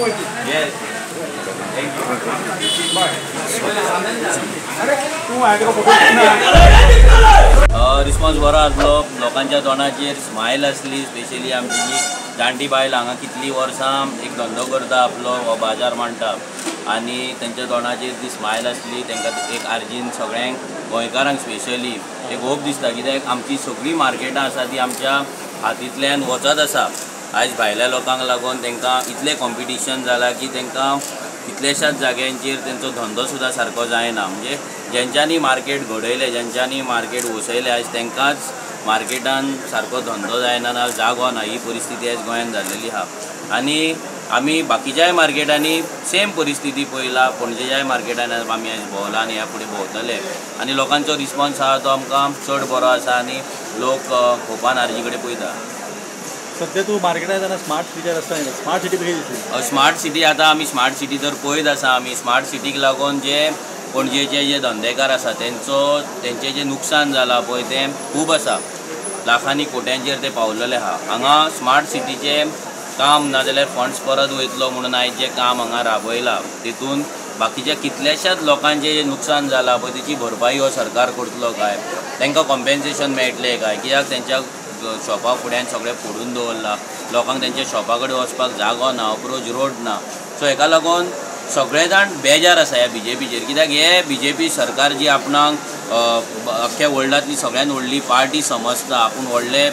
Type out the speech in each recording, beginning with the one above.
Yes. Thank you. Response बरो आसलो. लोकांच्या तोंडाचेर स्मायल आसली. स्पेशली आमची जी जाणटी बायल हांगा कितली वर्सां एक धंदो करता आपलो हो बाजार मांडटा आनी तेंच्या तोंडाचेर ती स्मायल आसली. तांकां एक आर्जीन सगळ्यांक गोंयकारांक स्पेशली एक होप दिसता, कित्याक आमची सगळीं मार्केटां आसा ती आमच्या हातींतल्यान वचत आसा. आयज भायल्या लोकांक लागून तांकां इतलें कॉम्पिटिशन जालां की तांकां कितल्याशाच जाग्यांचेर तेंचो धंदो सुद्दां सारको जायना. म्हणजे जेंच्यांनी मार्केट घडयलें, जेंच्यांनी मार्केट वसयलें, आयज तांकांच मार्केटान सारको धंदो जायना ना, जागो ना. ही परिस्थिती आयज गोंयांत जाल्लेली आहा. आनी आमी बाकीच्याय मार्केटांनी सेम परिस्थिती पळयला. पणजेच्याय मार्केटान आमी आयज भोंवला आनी ह्या फुडें भोंवतले आनी लोकांचो रिस्पॉन्स आहा तो आमकां चड बरो आसा आनी लोक होपान आर्जी कडेन पळयता. सध्या तूं मार्केटान येताना स्मार्ट सिटीर आसता. स्मार्ट सिटी कशी दिसली? स्मार्ट सिटी आतां आमी स्मार्ट सिटी तर पळयत आसा. आमी स्मार्ट सिटीक लागून जे पणजेचे जे धंदेकार आसा तेंचें जें नुकसान जालां पळय तें खूब आसा. लाखांनी कोट्यांचेर ते पावलेले आहा. हांगा स्मार्ट सिटीचें काम नाजाल्यार फंड्स परत वयतलो म्हणून आयज जें काम हांगा राबयलां तितून बाकीच्या कितल्याशाच लोकांचें जें नुकसान जालां पळय तेची भरपाई हो सरकार करतलो काय, तांकां कॉम्पेन्सेशन मेळटलें काय, कित्याक तेंच्या शॉपा फुड्यान सगळें फोडून दवरला. लोकांक तेंच्या शॉपा कडेन वचपाक जागो ना, अप्रोच रोड ना. सो हेका लागून सगळे जाण बेजार आसा ह्या BJPचेर. कित्याक हे BJP सरकार जी आपणाक अख्ख्या वर्ल्डांतली सगळ्यान व्हडली पार्टी समजता. आपूण व्हडले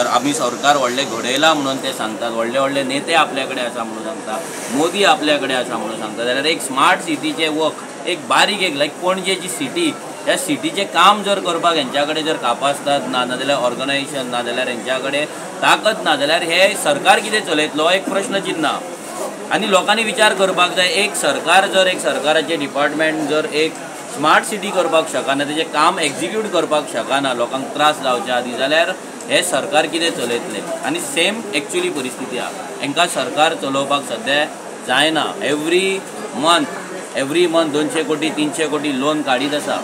आमी सरकार व्हडलें घडयलां म्हणून ते सांगतात. व्हडले व्हडले नेते आपल्या कडेन आसा म्हणून सांगता. मोदी आपल्या कडेन आसा म्हणून सांगता. जाल्यार एक स्मार्ट सिटीचें वर्क एक बारीक एक लायक पणजेची सिटी, ह्या सिटीचें काम जर करपाक हेंच्या कडेन जर कापासतात ना, नाजाल्यार ऑर्गनायझेशन ना, जाल्यार हेंच्या कडेन ताकद ना, जाल्यार हे सरकार कितें चलयतलो एक प्रश्न चिन्ह. आनी लोकांनी विचार करपाक जाय, एक सरकार जर एक सरकाराचें डिपार्टमेंट जर एक स्मार्ट सिटी करपाक शकना, तेजें काम एक्झिक्यूट करपाक शकना लोकांक त्रास जावच्या आदी, जाल्यार हे सरकार कितें चलयतलें. आनी सेम एक्चुअली परिस्थिती आहा. हांकां सरकार चलोवपाक सद्या जायना. एवरी मंथ 200 कोटी 300 कोटी लोन काडीत आसा.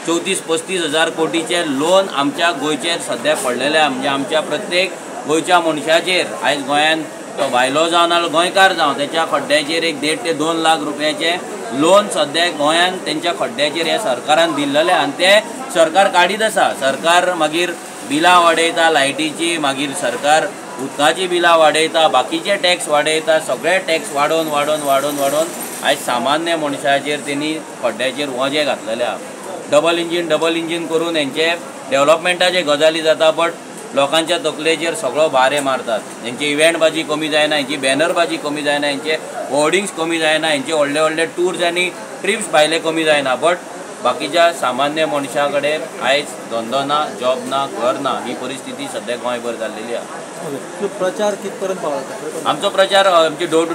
34-35 हजार कोटीचे लोन आमच्या गोंयचेर सद्या पडलेले आहा. म्हणजे आमच्या प्रत्येक गोंयच्या मनशाचेर आयज गोंयांत तो भायलो जावन नाल्यार गोंयकार जावं तेच्या खड्ड्याचेर 1.5 ते 2 लाख रुपयाचे लोन सद्या गोंयांत तेंच्या खड्ड्याचेर ह्या सरकारान दिल्लेले आनी ते सरकार काडीत आसा. सरकार मागीर बिलां वाडयता लायटीची, मागीर सरकार उदकाची बिलां वाडयता, बाकीचे टॅक्स वाडयता. सगळे टॅक्स वाडोवन आयज सामान्य मनशाचेर तेणी खड्ड्याचेर वजें घातलेलें आहा. डबल इंजीन करून हेंचे डेव्हलपमेंटाचे गजाली जाता, बट लोकांच्या तकलेचेर सगळो भार मारतात. हेंची इव्हेंट बाजी कमी जायना, हेंची बॅनर बाजी कमी जायना, हेंचे होर्डिंग्स कमी जायना, हेंचे व्हडले व्हडले टूर्स आनी ट्रिप्स भायले कमी जायना. बट बाकीच्या सामान्य मनशा कडेन आयज धंदो ना, जॉब ना, घर ना. ही परिस्थिती सद्या गोंयभर जाल्लेली आहा. प्रचार कितपर्यंत पावला? आमचो प्रचार आमची door to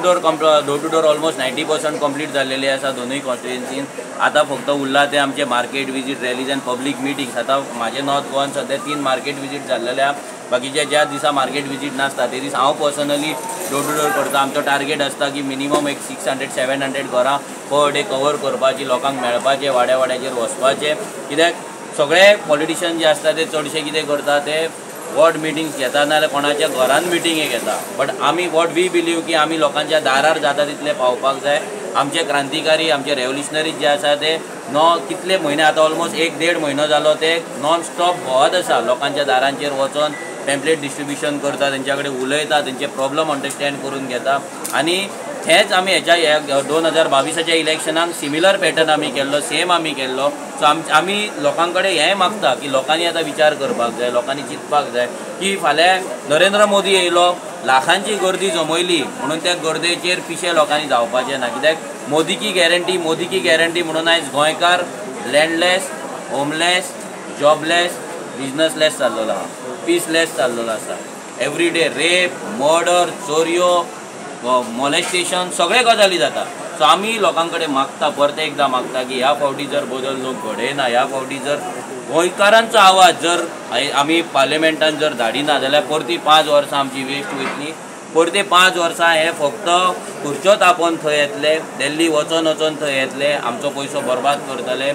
door almost 90% complete जाल्लेली आसा दोनूय कॉन्स्टिट्युएन्सीन. आतां फक्त उरला ते आमचे मार्केट विजीट, रॅलीज आनी पब्लीक मिटींग्स. आतां म्हाजे नॉर्थ गोवान सद्या 3 मार्केट विजीट जाल्लेले आहा. बाकीचे ज्या दिसा मार्केट विजीट नासता ते दीस हांव पर्सनली डोर टू डोर करता. आमचो टार्गेट आसता की मिनिमम एक 600-700 घरां पर डे कवर करपाची, लोकांक मेळपाचे, वाड्याचेर वचपाचे. कित्याक सगळे पॉलिटिशियन जे आसता ते चडशे कितें करता, ते वॉर्ड मिटिंग्स घेता नाल्यार कोणाच्या घरान मिटिंगे घेता. बट आमी वॉट वी बिलीव की आमी लोकांच्या दारार जाता तितले पावपाक जाय. आमचे क्रांतिकारी, आमचे रेव्होल्युशनरीज जे आसा ते कितले म्हयने आतां ऑलमोस्ट 1-1.5 म्हयनो जालो ते नॉन स्टॉप भोंवत आसा. लोकांच्या दारांचेर वचोन टेम्पलेट डिस्ट्रिब्युशन करता, तेंच्या कडेन उलयता, तेंचे प्रॉब्लम अंडरस्टँड करून घेता. आनी हेच आमी ह्या 2022च्या इलेक्शनाक सिमिलर पॅटर्न आमी केल्लो, सेम आमी केल्लो. सो आमी लोकां कडेन हें मागता की लोकांनी आतां विचार करपाक जाय, लोकांनी चिंतपाक जाय की फाल्यां नरेंद्र मोदी येयलो, लाखांची गर्दी जमयली म्हणून त्या गर्देचेर पिशे लोकांनी जावपाचें ना. कित्याक मोदी की गॅरंटी म्हणून आयज गोंयकार लँडलेस, होमलेस, जॉबलेस, बिजनसलेस जाल्लो आहा, पीसलेस जाल्लो आसा. एवरी डे रेप, मर्डर, चोरयो, मॉलेस्टेशन सगळे गजाली जाता. सो आमी लोकां कडेन मागता, परते एकदां मागता की ह्या फावटी जर बदल लोक घडयना, ह्या फावटी जर गोंयकारांचो आवाज जर आमी पार्लिमेंटान जर धाडिना जाल्यार परती 5 वर्सां आमची वेस्ट वयतली. परते 5 वर्सां हे फक्त खुर्च्यो तापोवन थंय येतले, दिल्ली वचोन थंय येतले, आमचो पयसो बरबाद करतले.